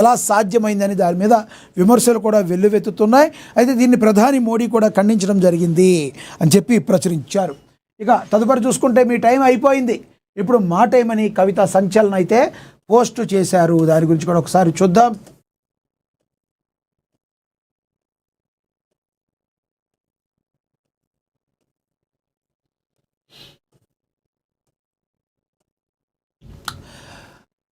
ఎలా సాధ్యమైందని దాని మీద విమర్శలు కూడా వెల్లువెత్తుతున్నాయి. అయితే దీన్ని ప్రధాని మోడీ కూడా ఖండించడం జరిగింది అని చెప్పి ప్రచురించారు. ఇక తదుపరి చూసుకుంటే మీ టైం అయిపోయింది, ఇప్పుడు మా టైం అని కవిత సంచలనం అయితే పోస్ట్ చేశారు. దాని గురించి కూడా ఒకసారి చూద్దాం.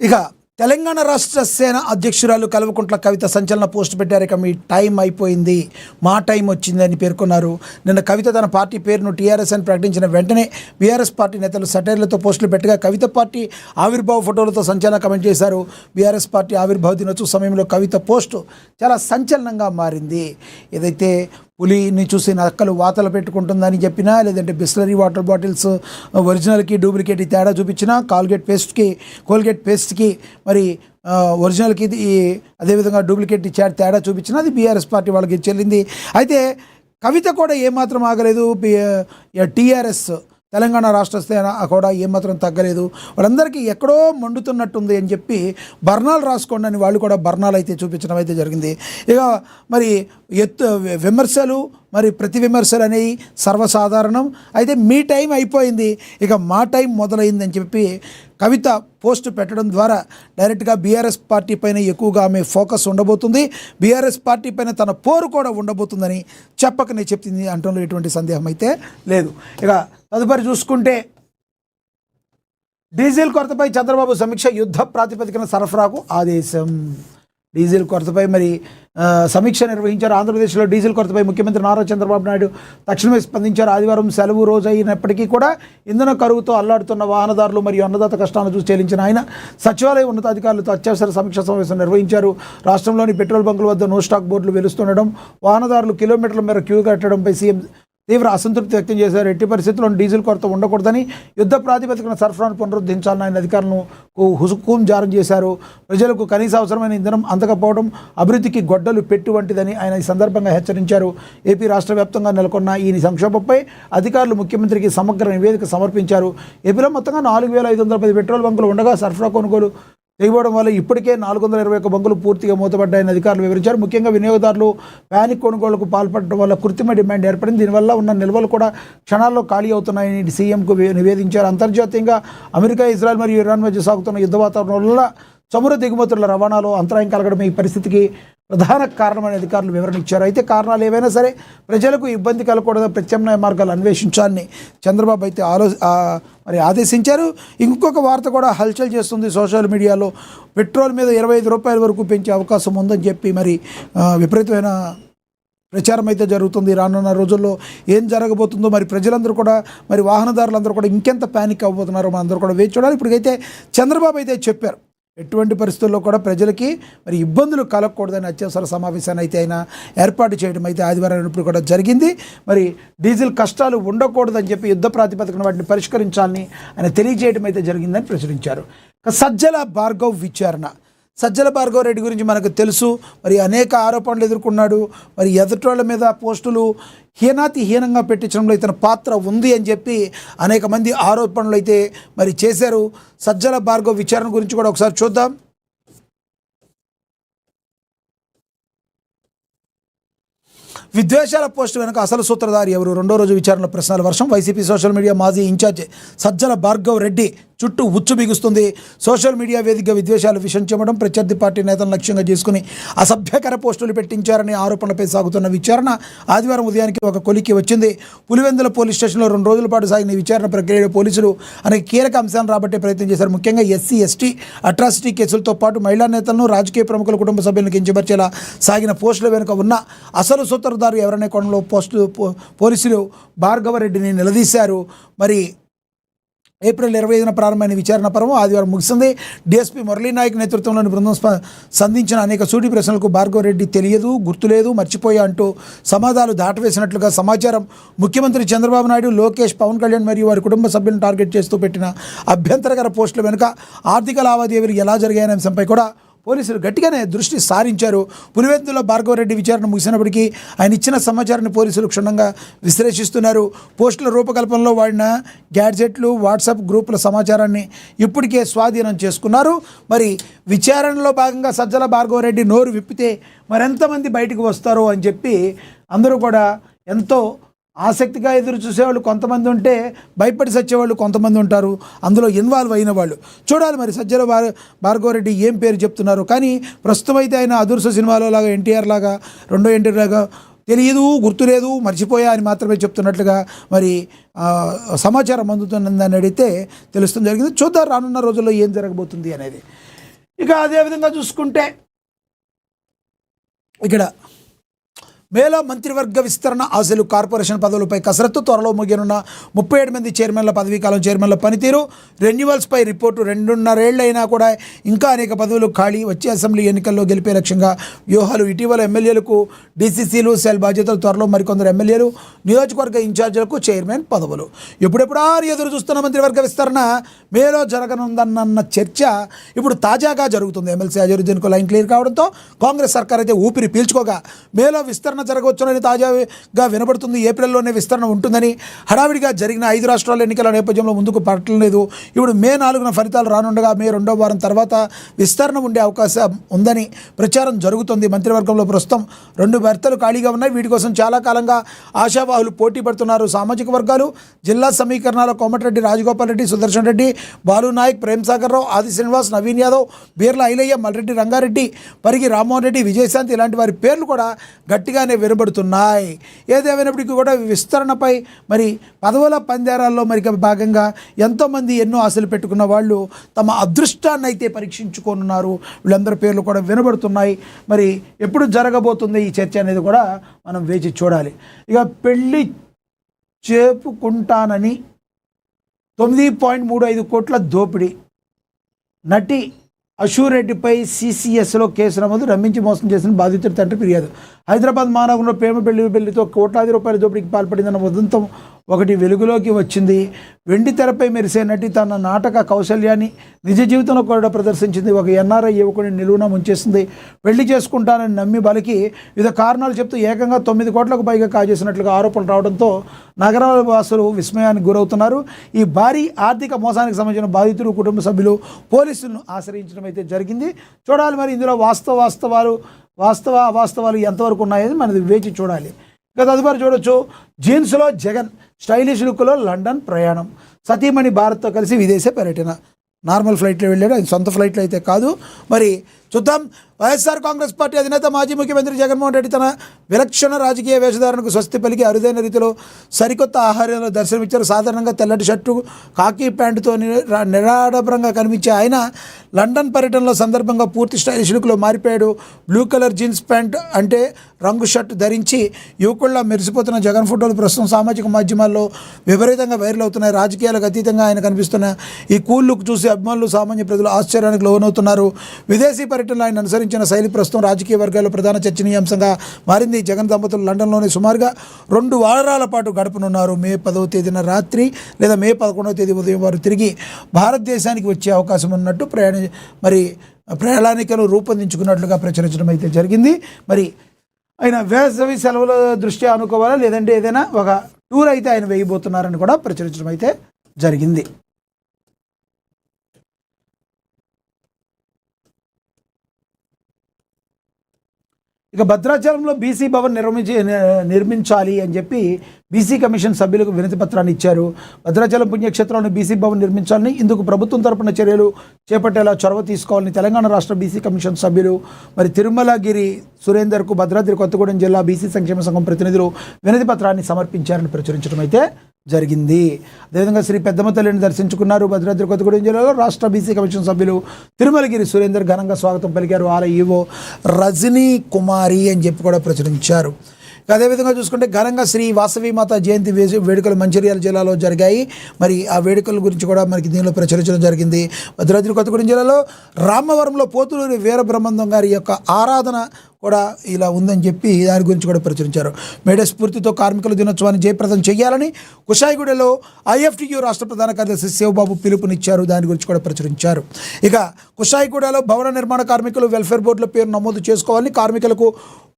ఇక తెలంగాణ రాష్ట్ర సేన అధ్యక్షురాలు కల్వకుంట్ల కవిత సంచలన పోస్ట్ పెట్టారు. ఇక మీ టైం అయిపోయింది, మా టైం వచ్చిందని పేర్కొన్నారు. నిన్న కవిత తన పార్టీ పేరును టీఆర్ఎస్ అని ప్రకటించిన వెంటనే బీఆర్ఎస్ పార్టీ నేతలు సటైర్లతో పోస్టులు పెట్టగా కవిత పార్టీ ఆవిర్భావ ఫోటోలతో సంచలన కమెంట్ చేశారు. బీఆర్ఎస్ పార్టీ ఆవిర్భావ దినోత్సవ సమయంలో కవిత పోస్టు చాలా సంచలనంగా మారింది. ఏదైతే పులిని చూసి నక్కలు వాతలు పెట్టుకుంటుందని చెప్పినా, లేదంటే బిస్లరీ వాటర్ బాటిల్స్ ఒరిజినల్కి డూప్లికేట్ తేడా చూపించినా, కోల్గేట్ పేస్ట్కి మరి ఒరిజినల్కి అదేవిధంగా డూప్లికేట్ తేడా చూపించినా అది బీఆర్ఎస్ పార్టీ వాళ్ళకి చెల్లింది. అయితే కవిత కూడా ఏమాత్రం ఆగలేదు. టీఆర్ఎస్ తెలంగాణ రాష్ట్ర సేన కూడా ఏమాత్రం తగ్గలేదు. వాళ్ళందరికీ ఎక్కడో మండుతున్నట్టుంది అని చెప్పి బర్ణాలు రాసుకోండి అని వాళ్ళు కూడా బర్ణాలు అయితే చూపించడం అయితే జరిగింది. ఇక మరి విమర్శలు మరి ప్రతి విమర్శలు అనేవి సర్వసాధారణం. అయితే మీ టైం అయిపోయింది, ఇక మా టైం మొదలైందని చెప్పి కవిత పోస్ట్ పెట్టడం ద్వారా డైరెక్ట్గా బీఆర్ఎస్ పార్టీ పైన ఎక్కువగా ఆమె ఫోకస్ ఉండబోతుంది. బీఆర్ఎస్ పార్టీ పైన తన పోరు కూడా ఉండబోతుందని చెప్పకనే చెప్తుంది అంటంలో ఎటువంటి సందేహం అయితే లేదు. ఇక తదుపరి చూసుకుంటే డీజిల్ కొరతపై చంద్రబాబు సమీక్ష, యుద్ధ ప్రాతిపదికన సరఫరాకు ఆదేశం. డీజిల్ కొరతపై మరి సమీక్ష నిర్వహించారు. ఆంధ్రప్రదేశ్లో డీజిల్ కొరతపై ముఖ్యమంత్రి నారా చంద్రబాబు నాయుడు తక్షణమే స్పందించారు. ఆదివారం సెలవు రోజు అయినప్పటికీ కూడా ఇంధన కరువుతో అల్లాడుతున్న వాహనదారులు మరియు అన్నదాత కష్టాలను చూసి చెల్లించిన ఆయన సచివాలయ ఉన్నతాధికారులతో అత్యవసర సమీక్ష సమావేశం నిర్వహించారు. రాష్ట్రంలోని పెట్రోల్ బంకుల వద్ద నో స్టాక్ బోర్డులు వెలుస్తుండడం, వాహనదారులు కిలోమీటర్ల మేర క్యూ కట్టడంపై సీఎం తీవ్ర అసంతృప్తి వ్యక్తం చేశారు. ఎట్టి పరిస్థితుల్లో డీజిల్ కొరత ఉండకూడదని, యుద్ధ ప్రాతిపదికన సరఫరాను పునరుద్ధరించాలని ఆయన అధికారులను హుకుం జారీ చేశారు. ప్రజలకు కనీస అవసరమైన ఇంధనం అందకపోవడం అభివృద్ధికి గొడ్డలు పెట్టు వంటిదని ఆయన ఈ సందర్భంగా హెచ్చరించారు. ఏపీ రాష్ట్ర వ్యాప్తంగా నెలకొన్న ఈ సంక్షోభంపై అధికారులు ముఖ్యమంత్రికి సమగ్ర నివేదిక సమర్పించారు. ఏపీలో మొత్తంగా 4,510 పెట్రోల్ బంకులు ఉండగా సరఫరా కొనుగోలు చేయడం వల్ల ఇప్పటికే 421 బంకులు పూర్తిగా మూతపడ్డాయని అధికారులు వివరించారు. ముఖ్యంగా వినియోగదారులు ప్యానిక్ కొనుగోలుకు పాల్పడడం వల్ల కృత్రిమ డిమాండ్ ఏర్పడింది. దీనివల్ల ఉన్న నిల్వలు కూడా క్షణాల్లో ఖాళీ అవుతున్నాయని సీఎంకు నివేదించారు. అంతర్జాతీయంగా అమెరికా, ఇజ్రాయెల్ మరియు ఇరాన్ మధ్య సాగుతున్న యుద్ధ వాతావరణం వల్ల చమురు దిగుమతుల రవాణాలో అంతరాయం కలగడం ఈ పరిస్థితికి ప్రధాన కారణమని అధికారులు వివరణ ఇచ్చారు. అయితే కారణాలు ఏవైనా సరే ప్రజలకు ఇబ్బంది కలగకూడదు, ప్రత్యామ్నాయ మార్గాలు అన్వేషించాలని చంద్రబాబు అయితే మరి ఆదేశించారు. ఇంకొక వార్త కూడా హల్చల్ చేస్తుంది సోషల్ మీడియాలో. పెట్రోల్ మీద 25 రూపాయల వరకు పెంచే అవకాశం ఉందని చెప్పి మరి విపరీతమైన ప్రచారం అయితే జరుగుతుంది. రానున్న రోజుల్లో ఏం జరగబోతుందో మరి ప్రజలందరూ కూడా మరి వాహనదారులందరూ కూడా ఇంకెంత ప్యానిక్ అవ్వబోతున్నారో మనం అందరూ కూడా వేచి చూడాలి. ఇప్పటికైతే చంద్రబాబు అయితే చెప్పారు, ఎటువంటి పరిస్థితుల్లో కూడా ప్రజలకి మరి ఇబ్బందులు కలగకూడదని అత్యవసర సమావేశాన్ని అయితే ఆయన ఏర్పాటు చేయడం అయితే ఆదివారం ఇప్పుడు కూడా జరిగింది. మరి డీజిల్ కష్టాలు ఉండకూడదని చెప్పి యుద్ధ ప్రాతిపదికన వాటిని పరిష్కరించాలని ఆయన తెలియజేయడం అయితే జరిగిందని ప్రచురించారు. సజ్జల భార్గవ్ విచారణ. సజ్జల భార్గవ్ రెడ్డి గురించి మనకు తెలుసు, మరి అనేక ఆరోపణలు ఎదుర్కొన్నాడు. మరి ఎదుటోళ్ళ మీద పోస్టులు హీనంగా పెట్టించడంలో ఇతని పాత్ర ఉంది అని చెప్పి అనేక మంది ఆరోపణలు అయితే మరి చేశారు. సజ్జల భార్గవ్ విచారణ గురించి కూడా ఒకసారి చూద్దాం. విద్వేషాల పోస్టు వెనుక అసలు సూత్రధారి ఎవరు? రెండో రోజు విచారణలో ప్రశ్నల వర్షం. వైసీపీ సోషల్ మీడియా మాజీ ఇన్ఛార్జ్ సజ్జల భార్గవ్ రెడ్డి చుట్టూ ఉచ్చు బిగుస్తుంది. సోషల్ మీడియా వేదికగా విద్వేషాలు విషం చెమ్మడం, ప్రత్యర్థి పార్టీ నేతలను లక్ష్యంగా చేసుకుని అసభ్యకర పోస్టులు పెట్టించారనే ఆరోపణలపై సాగుతున్న విచారణ ఆదివారం ఉదయానికి ఒక కొలికి వచ్చింది. పులివెందుల పోలీస్ స్టేషన్లో 2 రోజుల పాటు సాగిన ఈ విచారణ ప్రక్రియలో పోలీసులు అనేక కీలక అంశాలను రాబట్టే ప్రయత్నం చేశారు. ముఖ్యంగా ఎస్సీ, ఎస్టీ అట్రాసిటీ కేసులతో పాటు మహిళా నేతలను, రాజకీయ ప్రముఖుల కుటుంబ సభ్యులను కించపరిచేలా సాగిన పోస్టుల వెనుక ఉన్న అసలు సూత్రధారు ఎవరనే కోణంలో పోలీసులు భార్గవరెడ్డిని నిలదీశారు. మరి ఏప్రిల్ 25న ప్రారంభమైన విచారణ పర్వం ఆదివారం ముగిసింది. డీఎస్పీ మురళీనాయక్ నేతృత్వంలోని బృందం సంధించిన అనేక సూటి ప్రశ్నలకు భార్గవరెడ్డి తెలియదు, గుర్తులేదు, మర్చిపోయా అంటూ సమాధానాలు దాటవేసినట్లుగా సమాచారం. ముఖ్యమంత్రి చంద్రబాబు నాయుడు, లోకేష్, పవన్ కళ్యాణ్ మరియు వారి కుటుంబ సభ్యులను టార్గెట్ చేస్తూ పెట్టిన అభ్యంతరకర పోస్టుల వెనుక ఆర్థిక లావాదేవీలు ఎలా జరిగాయనే అంశంపై కూడా పోలీసులు గట్టిగానే దృష్టి సారించారు. పులివెందుల భార్గవరెడ్డి విచారణ ముగిసినప్పటికీ ఆయన ఇచ్చిన సమాచారాన్ని పోలీసులు క్షుణ్ణంగా విశ్లేషిస్తున్నారు. పోస్టుల రూపకల్పనలో వాడిన గ్యాడ్జెట్లు, వాట్సాప్ గ్రూపుల సమాచారాన్ని ఇప్పటికే స్వాధీనం చేసుకున్నారు. మరి విచారణలో భాగంగా సజ్జల భార్గవరెడ్డి నోరు విప్పితే మరెంతమంది బయటకు వస్తారో అని చెప్పి అందరూ కూడా ఎంతో ఆసక్తిగా ఎదురు చూసేవాళ్ళు కొంతమంది ఉంటే, భయపడి సచ్చేవాళ్ళు కొంతమంది ఉంటారు. అందులో ఇన్వాల్వ్ అయిన వాళ్ళు చూడాలి మరి సజ్జల భార్గవరెడ్డి ఏం పేరు చెప్తున్నారు. కానీ ప్రస్తుతం అయితే ఆయన అదుర్స సినిమాలో లాగా ఎన్టీఆర్ లాగా, రెండో ఎన్టీఆర్ లాగా తెలియదు, గుర్తులేదు, మర్చిపోయా అని మాత్రమే చెప్తున్నట్లుగా మరి సమాచారం అందుతుందని అడిగితే తెలుస్తుంది జరిగింది. చూద్దాం రానున్న రోజుల్లో ఏం జరగబోతుంది అనేది. ఇక అదేవిధంగా చూసుకుంటే ఇక్కడ మేలో మంత్రివర్గ విస్తరణ ఆశలు, కార్పొరేషన్ పదవులపై కసరత్తు, త్వరలో ముగియనున్న 37 మంది చైర్మన్ల పదవీకాలం, చైర్మన్ల పనితీరు, రెన్యువల్స్పై రిపోర్టు. 2.5 ఏళ్లైనా కూడా ఇంకా అనేక పదవులు ఖాళీ, వచ్చే అసెంబ్లీ ఎన్నికల్లో గెలిపే లక్ష్యంగా వ్యూహాలు. ఇటీవల ఎమ్మెల్యేలకు డీసీసీలు, సెల్ బాధ్యతలు, త్వరలో మరికొందరు ఎమ్మెల్యేలు, నియోజకవర్గ ఇన్ఛార్జీలకు చైర్మన్ పదవులు. ఎప్పుడెప్పుడా ఎదురు చూస్తున్న మంత్రివర్గ విస్తరణ మేలో జరగనుందన్న చర్చ ఇప్పుడు తాజాగా జరుగుతుంది. ఎమ్మెల్సీ అజరుద్దీన్కు లైన్ క్లియర్ కావడంతో కాంగ్రెస్ సర్కార్ అయితే ఊపిరి పీల్చుకోగా మేలో విస్తరణ జరగవచ్చునని తాజాగా వినబడుతుంది. ఏప్రిల్లోనే విస్తరణ ఉంటుందని హడావిడిగా జరిగిన 5 రాష్ట్రాల ఎన్నికల నేపథ్యంలో ముందుకు పడట్లేదు. ఇప్పుడు మే 4న ఫలితాలు రానుండగా మే 2వ వారం తర్వాత విస్తరణ ఉండే అవకాశం ఉందని ప్రచారం జరుగుతుంది. మంత్రివర్గంలో ప్రస్తుతం 2 భర్తలు ఖాళీగా ఉన్నాయి. వీటి కోసం చాలా కాలంగా ఆశావాహులు పోటీ పడుతున్నారు. సామాజిక వర్గాలు జిల్లా సమీకరణాల కోమటిరెడ్డి రాజగోపాల్ రెడ్డి, సుదర్శన్ రెడ్డి, బాలు నాయక్, ప్రేమ్ సాగర్ రావు, ఆది శ్రీనివాస్, నవీన్ యాదవ్, బీర్ల ఐలయ్య, మల్రెడ్డి రంగారెడ్డి, పరిగి రామ్మోహన్ రెడ్డి, విజయశాంతి ఇలాంటి వారి పేర్లు కూడా గట్టిగానే వినబడుతున్నాయి. ఏదేమైనప్పటికీ కూడా విస్తరణపై మరి పదవుల పందేరాల్లో మరి భాగంగా ఎంతోమంది ఎన్నో ఆశలు పెట్టుకున్న వాళ్ళు తమ అదృష్టాన్ని అయితే పరీక్షించుకోనున్నారు. వీళ్ళందరి పేర్లు కూడా వినబడుతున్నాయి. మరి ఎప్పుడు జరగబోతుంది ఈ చర్చ అనేది కూడా మనం వేచి చూడాలి. ఇక పెళ్ళి చెప్పుకుంటానని 9.35 కోట్ల దోపిడీ, నటి అశూరెడ్డిపై సీసీఎస్లో కేసు నమోదు, రమ్మించి మోసం చేసిన బాధితుడి తండ్రి ఫిర్యాదు. హైదరాబాద్ మహానగరంలో ప్రేమ పెళ్లితో కోట్లాది రూపాయల దోపిడీకి పాల్పడిందన్న ఉదంతం ఒకటి వెలుగులోకి వచ్చింది. వెండి తెరపై మెరిసే నటి తన నాటక కౌశల్యాన్ని నిజ జీవితంలో కూడా ప్రదర్శించింది. ఒక ఎన్ఆర్ఐ యువకుడిని నిలువున ముంచేసింది. పెళ్లి చేసుకుంటానని నమ్మి బలికి వివిధ కారణాలు చెప్తూ ఏకంగా 9 కోట్లకు పైగా కాజేసినట్లుగా ఆరోపణలు రావడంతో నగరాల వాసులు విస్మయానికి గురవుతున్నారు. ఈ భారీ ఆర్థిక మోసానికి సంబంధించిన బాధితులు, కుటుంబ సభ్యులు పోలీసులను ఆశ్రయించడం అయితే జరిగింది. చూడాలి మరి ఇందులో అవాస్తవాలు ఎంతవరకు ఉన్నాయని మనది వేచి చూడాలి. ఇక తదుపరి చూడొచ్చు, జీన్స్లో జగన్, స్టైలిష్ లుక్లో లండన్ ప్రయాణం, సతీమణి భారత్తో కలిసి విదేశీ పర్యటన. నార్మల్ ఫ్లైట్లో వెళ్ళాడు, అది సొంత ఫ్లైట్లో అయితే కాదు. మరి చూద్దాం. వైఎస్ఆర్ కాంగ్రెస్ పార్టీ అధినేత మాజీ ముఖ్యమంత్రి జగన్మోహన్ రెడ్డి తన విలక్షణ రాజకీయ వేషధారణకు స్వస్తి పలికి అరుదైన రీతిలో సరికొత్త ఆహారంలో దర్శనమిచ్చారు. సాధారణంగా తెల్లటి షర్టు, కాకి ప్యాంటుతో నిరాడంబరంగా కనిపించే ఆయన లండన్ పర్యటనలో సందర్భంగా పూర్తి స్టైలిష్ లుక్లో మారిపోయాడు. బ్లూ కలర్ జీన్స్ ప్యాంట్ అంటే రంగు షర్ట్ ధరించి యువకుల్లా మెరిసిపోతున్న జగన్ ఫోటోలు ప్రస్తుతం సామాజిక మాధ్యమాల్లో విపరీతంగా వైరల్ అవుతున్నాయి. రాజకీయాలకు అతీతంగా ఆయన కనిపిస్తున్న ఈ కూల్ లుక్ చూసి అభిమానులు, సామాన్య ప్రజలు ఆశ్చర్యానికి లోనవుతున్నారు. విదేశీ పర్యటనలో ఆయన అనుసరించిన శైలి ప్రస్తుతం రాజకీయ వర్గాల్లో ప్రధాన చర్చనీయాంశంగా మారింది. జగన్ దంపతులు లండన్లోనే సుమారుగా 2 వారాల పాటు గడపనున్నారు. మే 10వ తేదీన రాత్రి లేదా మే 11వ తేదీ ఉదయం వారు తిరిగి భారతదేశానికి వచ్చే అవకాశం ఉన్నట్టు ప్రణాళికలు రూపొందించుకున్నట్లుగా ప్రచురించడం అయితే జరిగింది. మరి ఆయన వేసవి సెలవుల దృష్ట్యా అనుకోవాలా, లేదంటే ఏదైనా ఒక టూర్ అయితే ఆయన వేయబోతున్నారని కూడా ప్రచురించడం అయితే జరిగింది. ఇక భద్రాచలంలో బీసీ భవన్ నిర్మించాలి అని చెప్పి బీసీ కమిషన్ సభ్యులకు వినతి పత్రాన్ని ఇచ్చారు. భద్రాచలం పుణ్యక్షేత్రంలో బీసీ భవన్ నిర్మించాలని, ఇందుకు ప్రభుత్వం తరపున చర్యలు చేపట్టేలా చొరవ తీసుకోవాలని తెలంగాణ రాష్ట్ర బీసీ కమిషన్ సభ్యులు మరి తిరుమలగిరి సురేందర్కు భద్రాద్రి కొత్తగూడెం జిల్లా బీసీ సంక్షేమ సంఘం ప్రతినిధులు వినతి పత్రాన్ని సమర్పించారని ప్రచురించడం అయితే జరిగింది. అదేవిధంగా శ్రీ పెద్దమ్మ తల్లిని దర్శించుకున్నారు. భద్రాద్రి కొత్తగూడెం జిల్లాలో రాష్ట్ర బీసీ కమిషన్ సభ్యులు తిరుమలగిరి సురేందర్ ఘనంగా స్వాగతం పలికారు. ఆలయ ఈవో రజనీ కుమారి అని చెప్పి కూడా ప్రచురించారు. అదేవిధంగా చూసుకుంటే ఘనంగా శ్రీ వాసవిమాత జయంతి వేడుకలు మంచిర్యాల జిల్లాలో జరిగాయి. మరి ఆ వేడుకల గురించి కూడా మనకి దీనిలో ప్రచురించడం జరిగింది. భద్రాద్రి కొత్తగూడెం జిల్లాలో రామవరంలో పోతులూరి వీరబ్రహ్మం గారి యొక్క ఆరాధన కూడా ఇలా ఉందని చెప్పి దాని గురించి కూడా ప్రచురించారు. మేడే స్ఫూర్తితో కార్మికుల దినోత్సవాన్ని జయప్రదం చేయాలని కుషాయిగూడలో IFTU రాష్ట్ర ప్రధాన కార్యదర్శి శివబాబు పిలుపునిచ్చారు. దాని గురించి కూడా ప్రచురించారు. ఇక కుషాయిగూడలో భవన నిర్మాణ కార్మికులు వెల్ఫేర్ బోర్డుల పేరు నమోదు చేసుకోవాలని, కార్మికులకు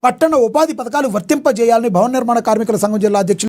పట్టణ ఉపాధి పథకాలు వర్తింపజేయాలని భవన నిర్మాణ కార్మికుల సంఘం జిల్లా అధ్యక్షులు